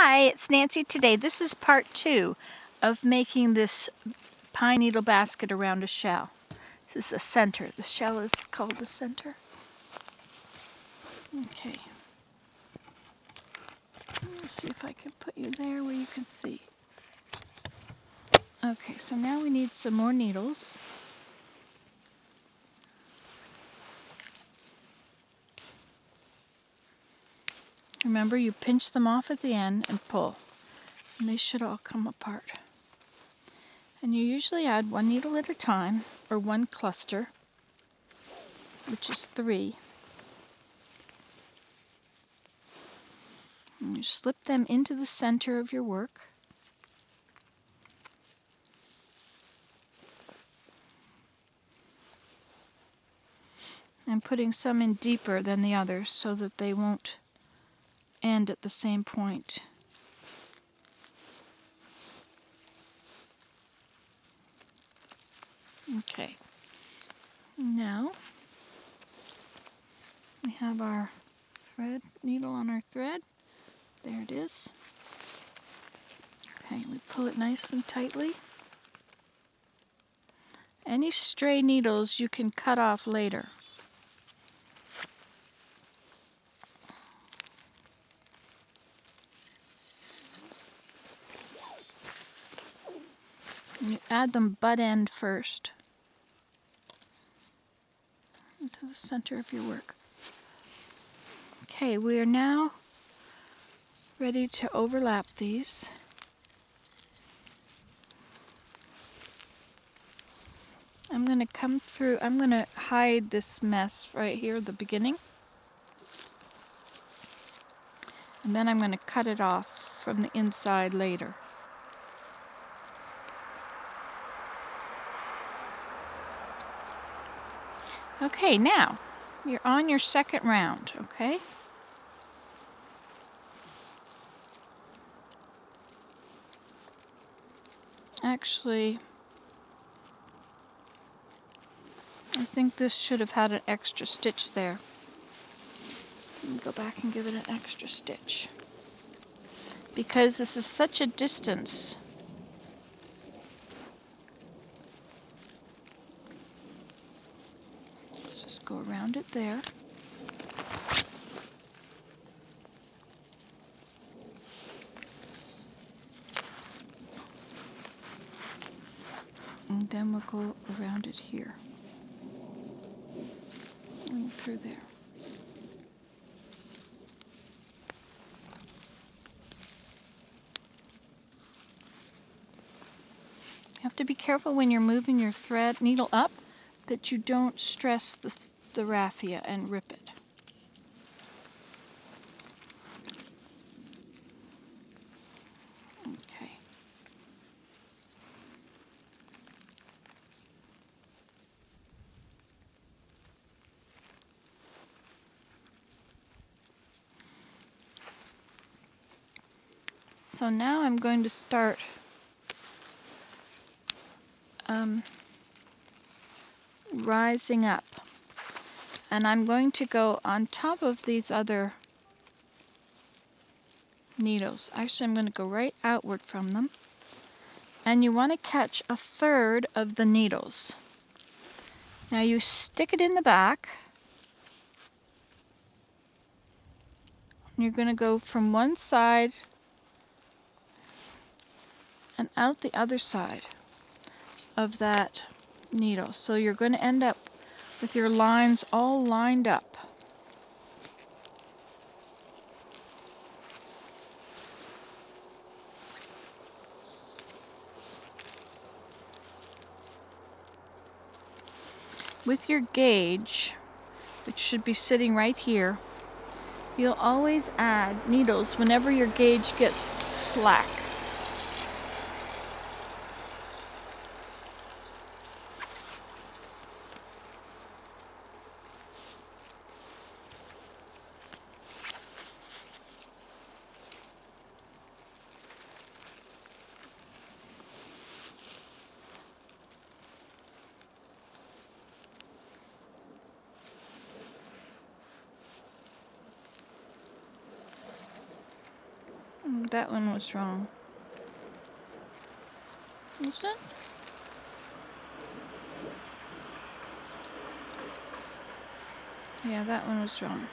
Hi, it's Nancy today. This is part 2 of making this pine needle basket around a shell. This is a center. The shell is called the center. Okay. Let's see if I can put you there where you can see. Okay, so now we need some more needles. Remember, you pinch them off at the end and pull. And they should all come apart. And you usually add one needle at a time, or one cluster, which is 3. And you slip them into the center of your work. I'm putting some in deeper than the others so that they won't end at the same point. Okay, now we have our thread needle on our thread. There it is. Okay, we pull it nice and tightly. Any stray needles you can cut off later. And you add them butt end first into the center of your work. Okay, we are now ready to overlap these. I'm going to come through, I'm going to hide this mess right here at the beginning. And then I'm going to cut it off from the inside later. Okay, now you're on your second round, okay? Actually, I think this should have had an extra stitch there. Let me go back and give it an extra stitch. Because this is such a distance. Let's just go around it there. And then we'll go around it here. And through there. You have to be careful when you're moving your thread needle up that you don't stress the raffia and rip it. Okay. So now I'm going to start rising up. And I'm going to go on top of these other needles. Actually, I'm going to go right outward from them. And you want to catch a third of the needles. Now you stick it in the back. And you're going to go from one side and out the other side of that needle. So you're going to end up with your lines all lined up. With your gauge, which should be sitting right here, you'll always add needles whenever your gauge gets slack. That one was wrong. Was it? Yeah, that one was wrong.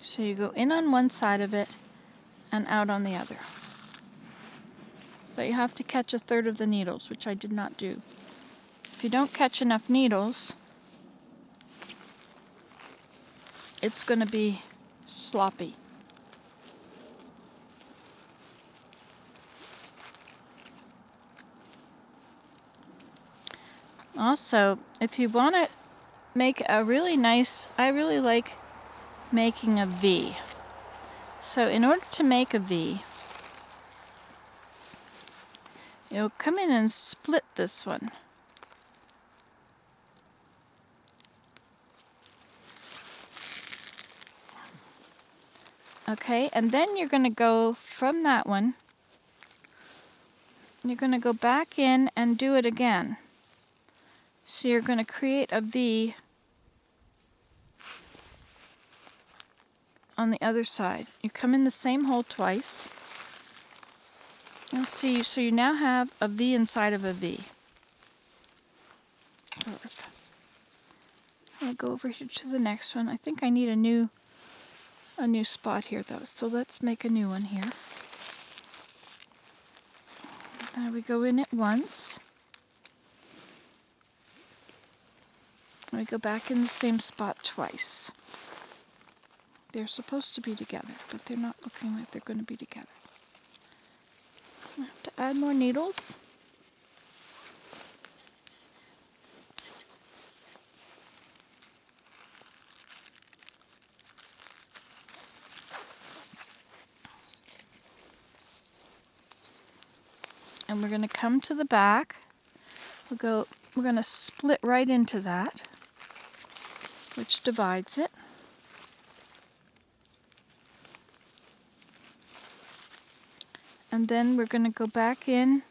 So you go in on one side of it and out on the other. But you have to catch a third of the needles, which I did not do. If you don't catch enough needles, it's going to be sloppy. Also, if you want to make a really nice, I really like making a V. So in order to make a V, you'll come in and split this one. Okay, and then you're going to go from that one, you're going to go back in and do it again. So you're going to create a V on the other side. You come in the same hole twice. You'll see, so you now have a V inside of a V. I'll go over here to the next one. I think I need a new spot here though, so let's make a new one here. Now we go in it once. And we go back in the same spot twice. They're supposed to be together, but they're not looking like they're going to be together. I have to add more needles. And we're going to come to the back. We're going to split right into that, which divides it. And then we're going to go back in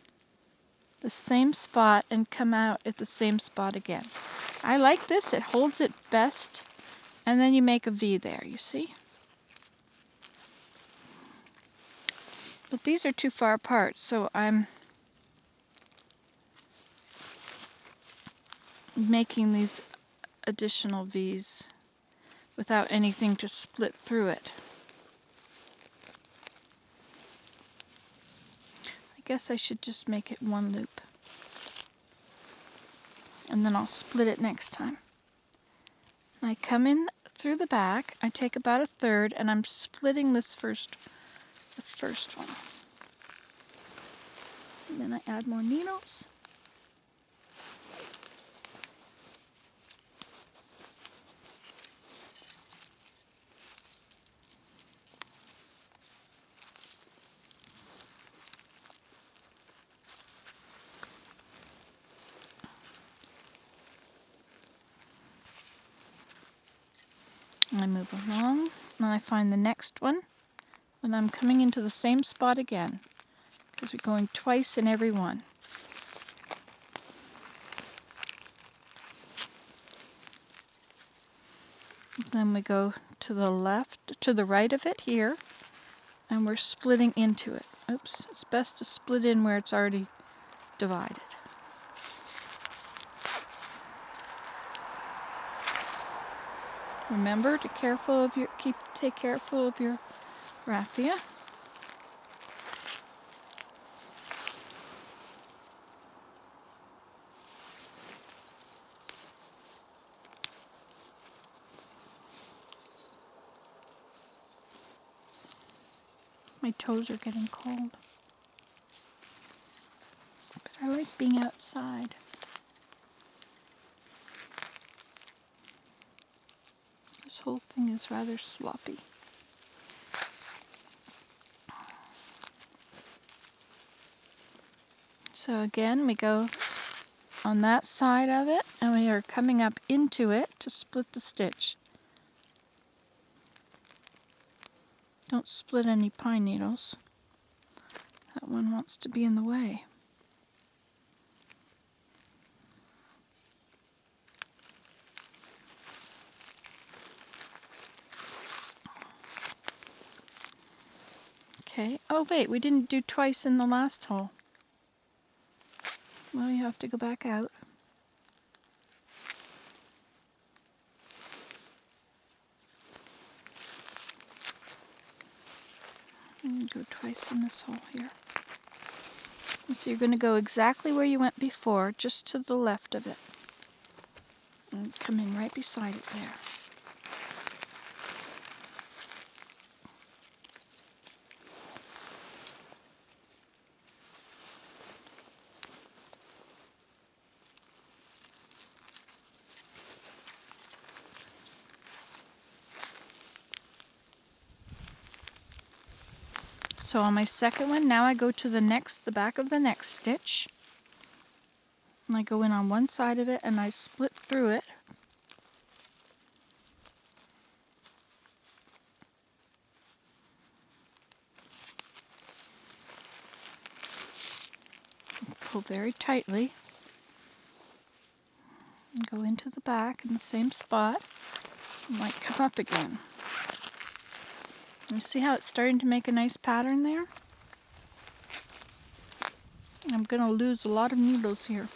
the same spot and come out at the same spot again. I like this, it holds it best, and then you make a V there, you see? But these are too far apart, so I'm making these additional V's without anything to split through it. I guess I should just make it one loop. And then I'll split it next time. I come in through the back, I take about a third, and I'm splitting the first one. And then I add more needles. I move along, and I find the next one, and I'm coming into the same spot again, because we're going twice in every one. Then we go to the left, to the right of it here, and we're splitting into it. Oops, it's best to split in where it's already divided. Remember to take careful of your raffia. My toes are getting cold. But I like being outside. This whole thing is rather sloppy. So again, we go on that side of it, and we are coming up into it to split the stitch. Don't split any pine needles. That one wants to be in the way. Okay. Oh wait, we didn't do twice in the last hole. Well, you have to go back out. And go twice in this hole here. And so you're going to go exactly where you went before, just to the left of it. And come in right beside it there. So on my second one, now I go to the back of the next stitch. And I go in on one side of it and I split through it. Pull very tightly. And go into the back in the same spot. And might come up again. You see how it's starting to make a nice pattern there? I'm going to lose a lot of needles here.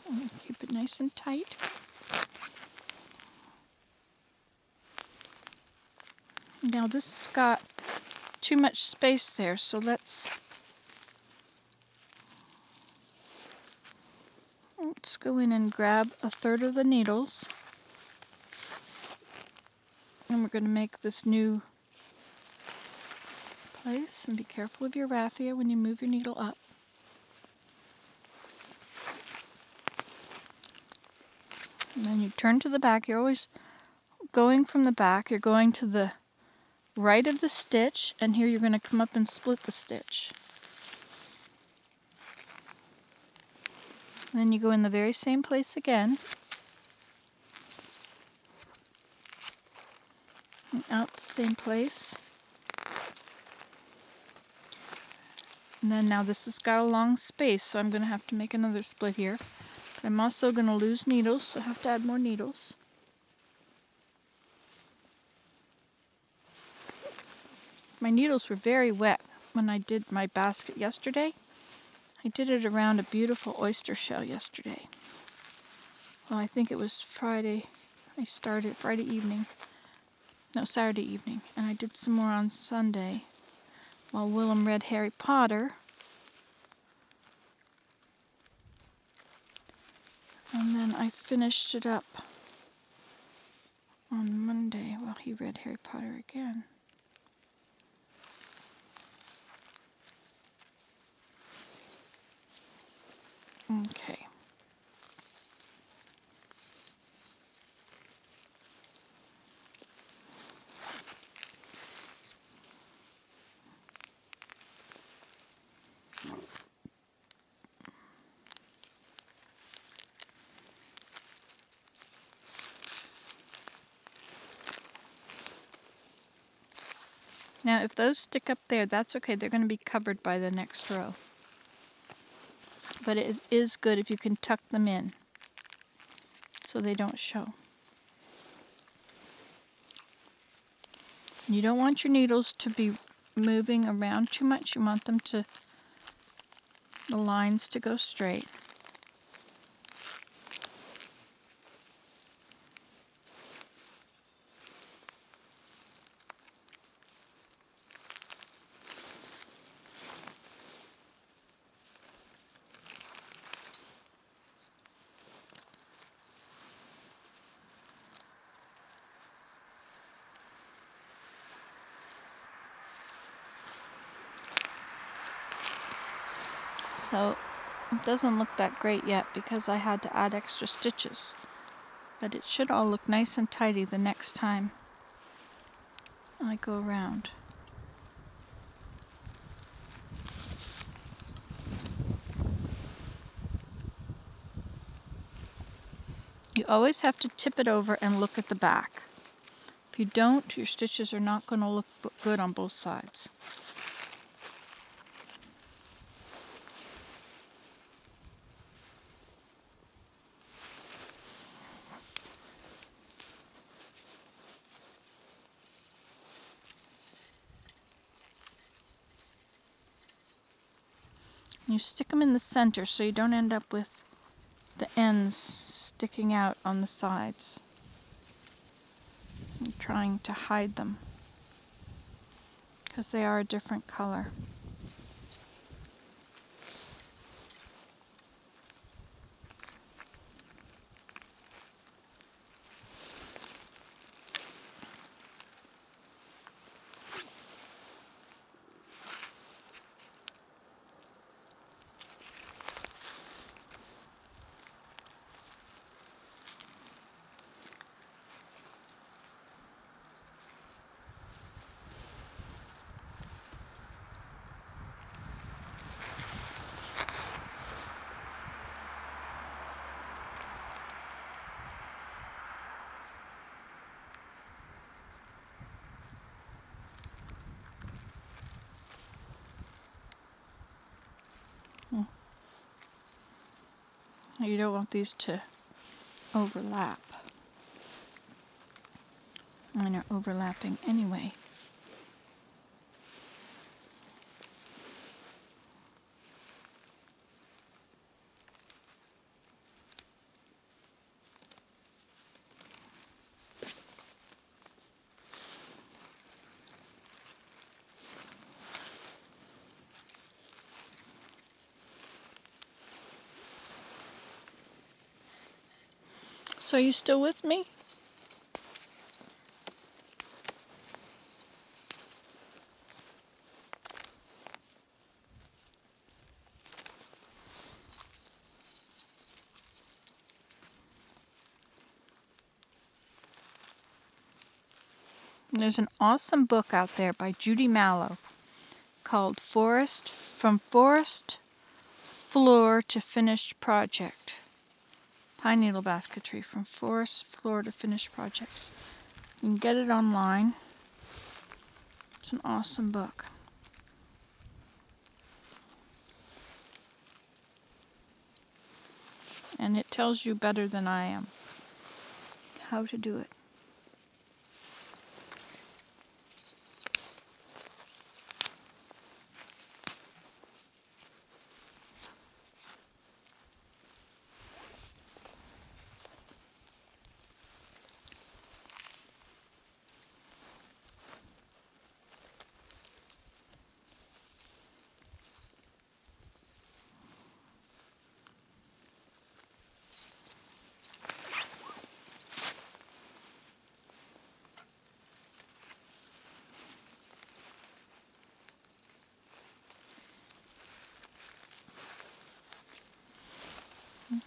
And keep it nice and tight. Now this has got too much space there, so let's go in and grab a third of the needles. And we're going to make this new place. And be careful of your raffia when you move your needle up. And then you turn to the back. You're always going from the back. You're going to the right of the stitch, and here you're going to come up and split the stitch. And then you go in the very same place again. And out the same place. And then now this has got a long space, so I'm going to have to make another split here. But I'm also going to lose needles, so I have to add more needles. My needles were very wet when I did my basket yesterday. I did it around a beautiful oyster shell yesterday. Well, I think it was Friday. I started Friday evening. No, Saturday evening. And I did some more on Sunday while Willem read Harry Potter. And then I finished it up on Monday while he read Harry Potter again. Okay. Now, if those stick up there, that's okay. They're going to be covered by the next row. But it is good if you can tuck them in so they don't show. You don't want your needles to be moving around too much. You want them to, the lines to go straight. So it doesn't look that great yet because I had to add extra stitches. But it should all look nice and tidy the next time I go around. You always have to tip it over and look at the back. If you don't, your stitches are not going to look good on both sides. You stick them in the center so you don't end up with the ends sticking out on the sides. I'm trying to hide them because they are a different color. You don't want these to overlap. Mine are overlapping anyway. So are you still with me? There's an awesome book out there by Judy Mallow called From Forest Floor to Finished Project. Pine needle basketry, from forest floor to finished project. You can get it online. It's an awesome book. And it tells you better than I am how to do it.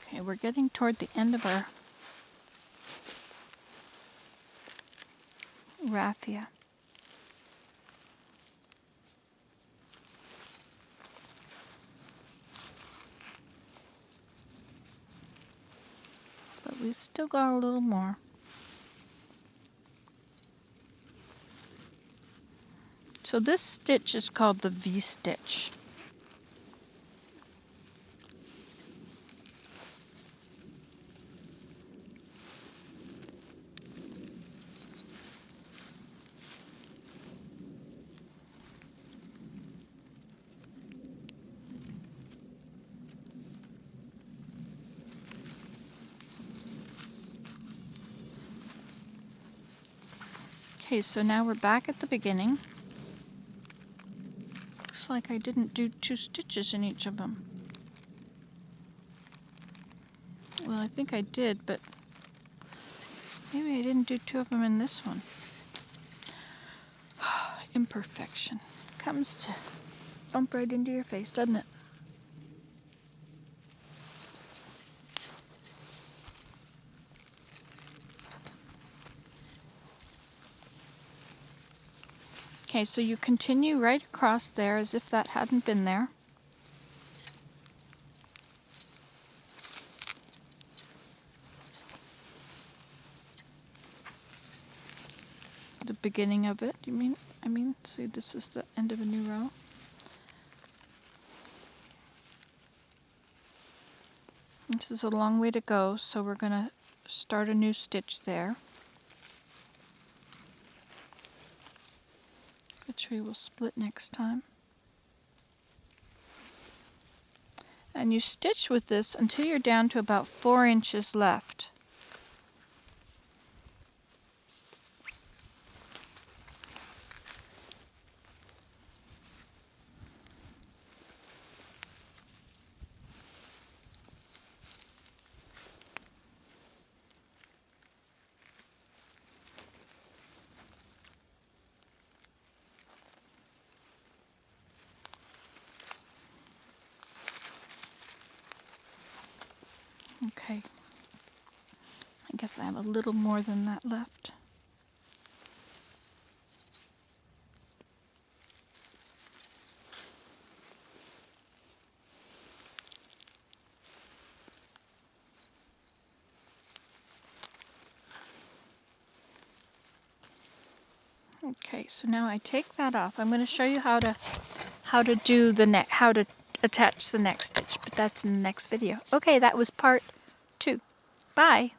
Okay, we're getting toward the end of our raffia. But we've still got a little more. So this stitch is called the V-stitch. Okay, so now we're back at the beginning. Looks like I didn't do 2 stitches in each of them. Well, I think I did, but maybe I didn't do 2 of them in this one. Imperfection comes to bump right into your face, doesn't it? Okay, so you continue right across there as if that hadn't been there. The beginning of it, you mean? See, this is the end of a new row. This is a long way to go, so we're going to start a new stitch there, which we will split next time. And you stitch with this until you're down to about 4 inches left. Okay, I guess I have a little more than that left. Okay, so now I take that off. I'm going to show you how to do the neck, how to attach the next stitch, but that's in the next video. Okay, that was part 2. Bye.